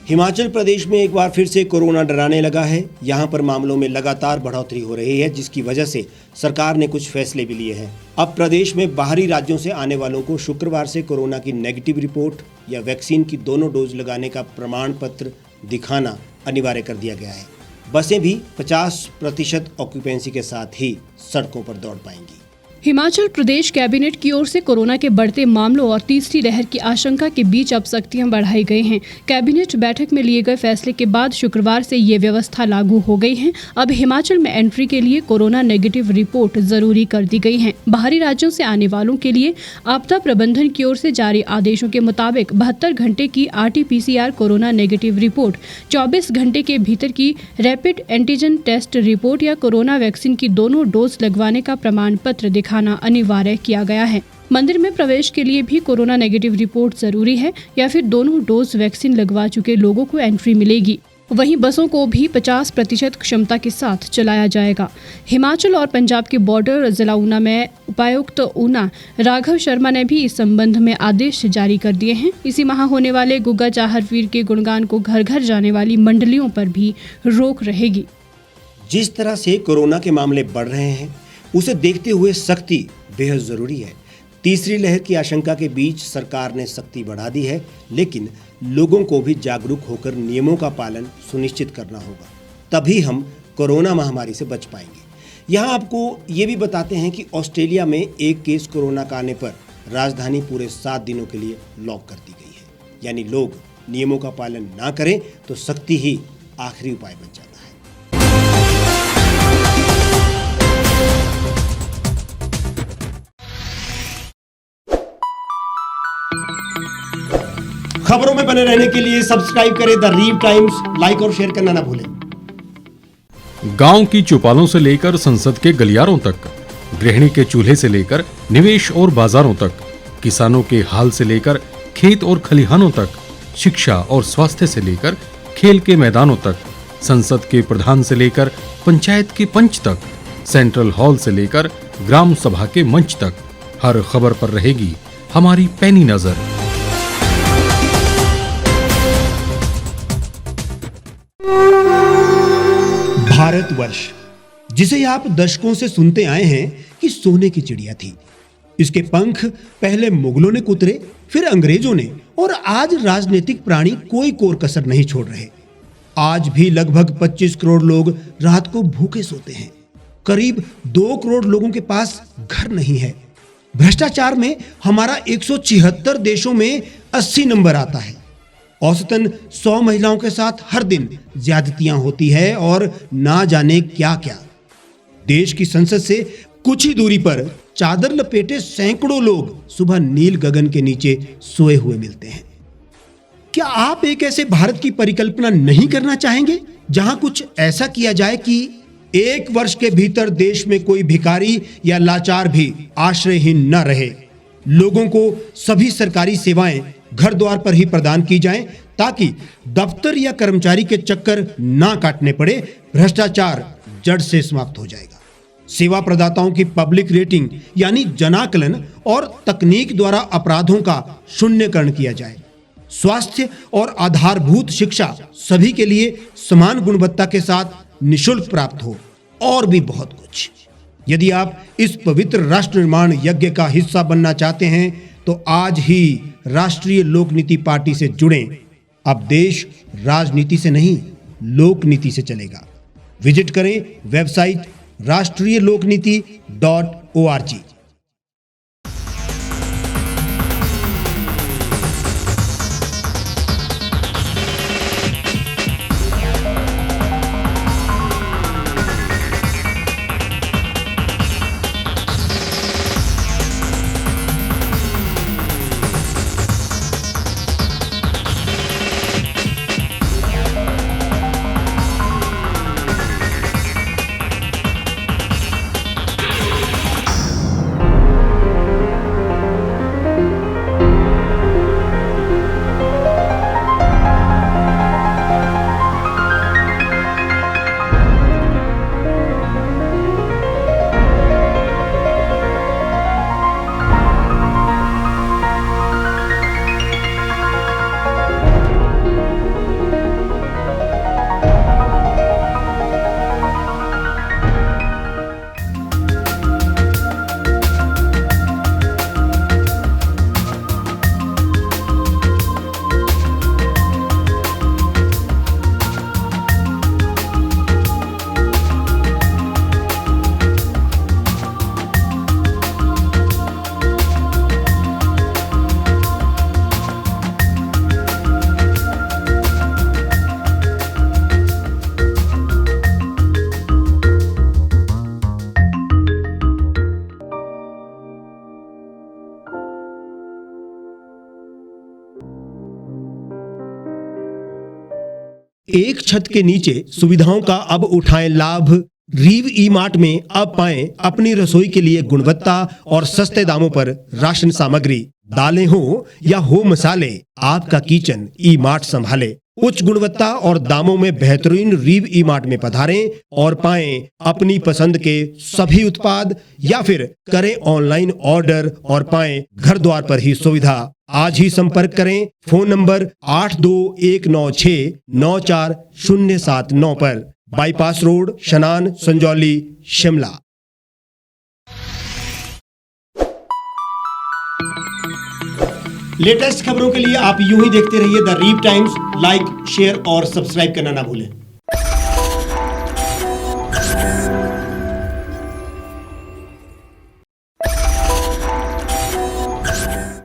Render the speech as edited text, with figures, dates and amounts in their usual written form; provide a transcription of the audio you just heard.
हिमाचल प्रदेश में एक बार फिर से कोरोना डराने लगा है। यहाँ पर मामलों में लगातार बढ़ोतरी हो रही है, जिसकी वजह से सरकार ने कुछ फैसले भी लिए हैं। अब प्रदेश में बाहरी राज्यों से आने वालों को शुक्रवार से कोरोना की नेगेटिव रिपोर्ट या वैक्सीन की दोनों डोज लगाने का प्रमाण पत्र दिखाना अनिवार्य कर दिया गया है। बसें भी 50% ऑक्यूपेंसी के साथ ही सड़कों पर दौड़ पाएंगी। हिमाचल प्रदेश कैबिनेट की ओर से कोरोना के बढ़ते मामलों और तीसरी लहर की आशंका के बीच अब सख्तियां बढ़ाई गई हैं। कैबिनेट बैठक में लिए गए फैसले के बाद शुक्रवार से ये व्यवस्था लागू हो गई है। अब हिमाचल में एंट्री के लिए कोरोना नेगेटिव रिपोर्ट जरूरी कर दी गई है। बाहरी राज्यों से आने वालों के लिए आपदा प्रबंधन की ओर से जारी आदेशों के मुताबिक 72 घंटे की RT-PCR कोरोना नेगेटिव रिपोर्ट, 24 घंटे के भीतर की रैपिड एंटीजन टेस्ट रिपोर्ट या कोरोना वैक्सीन की दोनों डोज लगवाने का प्रमाण पत्र दिखाना अनिवार्य किया गया है। मंदिर में प्रवेश के लिए भी कोरोना नेगेटिव रिपोर्ट जरूरी है या फिर दोनों डोज वैक्सीन लगवा चुके लोगों को एंट्री मिलेगी। वहीं बसों को भी 50% क्षमता के साथ चलाया जाएगा। हिमाचल और पंजाब के बॉर्डर जिला ऊना में उपायुक्त ऊना राघव शर्मा ने भी इस संबंध में आदेश जारी कर दिए हैं। इसी माह होने वाले गुग्गा चाहर वीर के गुणगान को घर घर जाने वाली मंडलियों पर भी रोक रहेगी। जिस तरह से कोरोना के मामले बढ़ रहे हैं, उसे देखते हुए सख्ती बेहद जरूरी है। तीसरी लहर की आशंका के बीच सरकार ने सख्ती बढ़ा दी है, लेकिन लोगों को भी जागरूक होकर नियमों का पालन सुनिश्चित करना होगा, तभी हम कोरोना महामारी से बच पाएंगे। यहाँ आपको ये भी बताते हैं कि ऑस्ट्रेलिया में एक केस कोरोना का आने पर राजधानी पूरे 7 दिनों के लिए लॉक कर दी गई है। यानी लोग नियमों का पालन ना करें तो सख्ती ही आखिरी उपाय बन जाता है। खबरों में बने रहने के लिए सब्सक्राइब करें द रीव टाइम्स, लाइक और शेयर करना ना भूलें। गांव की चौपालों से लेकर संसद के गलियारों तक, गृहिणी के चूल्हे से लेकर निवेश और बाजारों तक, किसानों के हाल से लेकर खेत और खलिहानों तक, शिक्षा और स्वास्थ्य से लेकर खेल के मैदानों तक, संसद के प्रधान से लेकर पंचायत के पंच तक, सेंट्रल हॉल से लेकर ग्राम सभा के मंच तक, हर खबर पर रहेगी हमारी पैनी नजर। भारतवर्ष, जिसे आप दशकों से सुनते आए हैं कि सोने की चिड़िया थी। इसके पंख पहले मुगलों ने कुतरे, फिर अंग्रेजों ने, और आज राजनीतिक प्राणी कोई कोर कसर नहीं छोड़ रहे। आज भी लगभग 25 करोड़ लोग रात को भूखे सोते हैं। करीब 2 करोड़ लोगों के पास घर नहीं है। भ्रष्टाचार में हमारा 176 देशों में 80 नंबर आता है। औसतन 100 महिलाओं के साथ हर दिन ज्यादतियां होती है और ना जाने क्या क्या। देश की संसद से कुछ ही दूरी पर चादर लपेटे सैकड़ों लोग सुबह नील गगन के नीचे सोए हुए मिलते हैं। क्या आप एक ऐसे भारत की परिकल्पना नहीं करना चाहेंगे जहां कुछ ऐसा किया जाए कि 1 वर्ष के भीतर देश में कोई भिखारी या लाचार भी आश्रयहीन न रहे? लोगों को सभी सरकारी सेवाएं घर द्वार पर ही प्रदान की जाएं, ताकि दफ्तर या कर्मचारी के चक्कर ना काटने पड़े। भ्रष्टाचार जड़ से समाप्त हो जाएगा। सेवा प्रदाताओं की पब्लिक रेटिंग यानी जनाकलन और तकनीक द्वारा अपराधों का शून्यकरण किया जाए। स्वास्थ्य और आधारभूत शिक्षा सभी के लिए समान गुणवत्ता के साथ निःशुल्क प्राप्त हो, और भी बहुत कुछ। यदि आप इस पवित्र राष्ट्र निर्माण यज्ञ का हिस्सा बनना चाहते हैं तो आज ही राष्ट्रीय लोक नीति पार्टी से जुड़ें। अब देश राजनीति से नहीं, लोक नीति से चलेगा। विजिट करें वेबसाइट rashtriyalokniti.org। एक छत के नीचे सुविधाओं का अब उठाएं लाभ। रीव ई मार्ट में अब पाएं अपनी रसोई के लिए गुणवत्ता और सस्ते दामों पर राशन सामग्री। दालें हो या हो मसाले, आपका किचन ई मार्ट संभाले। उच्च गुणवत्ता और दामों में बेहतरीन रीव ई मार्ट में पधारें और पाएं अपनी पसंद के सभी उत्पाद, या फिर करें ऑनलाइन ऑर्डर और पाएं घर द्वार पर ही सुविधा। आज ही संपर्क करें फोन नंबर 8219694079 पर, बाईपास रोड, शनान, संजौली, शिमला। लेटेस्ट खबरों के लिए आप यूं ही देखते रहिए द रीव टाइम्स। लाइक, शेयर और सब्सक्राइब करना ना भूलें।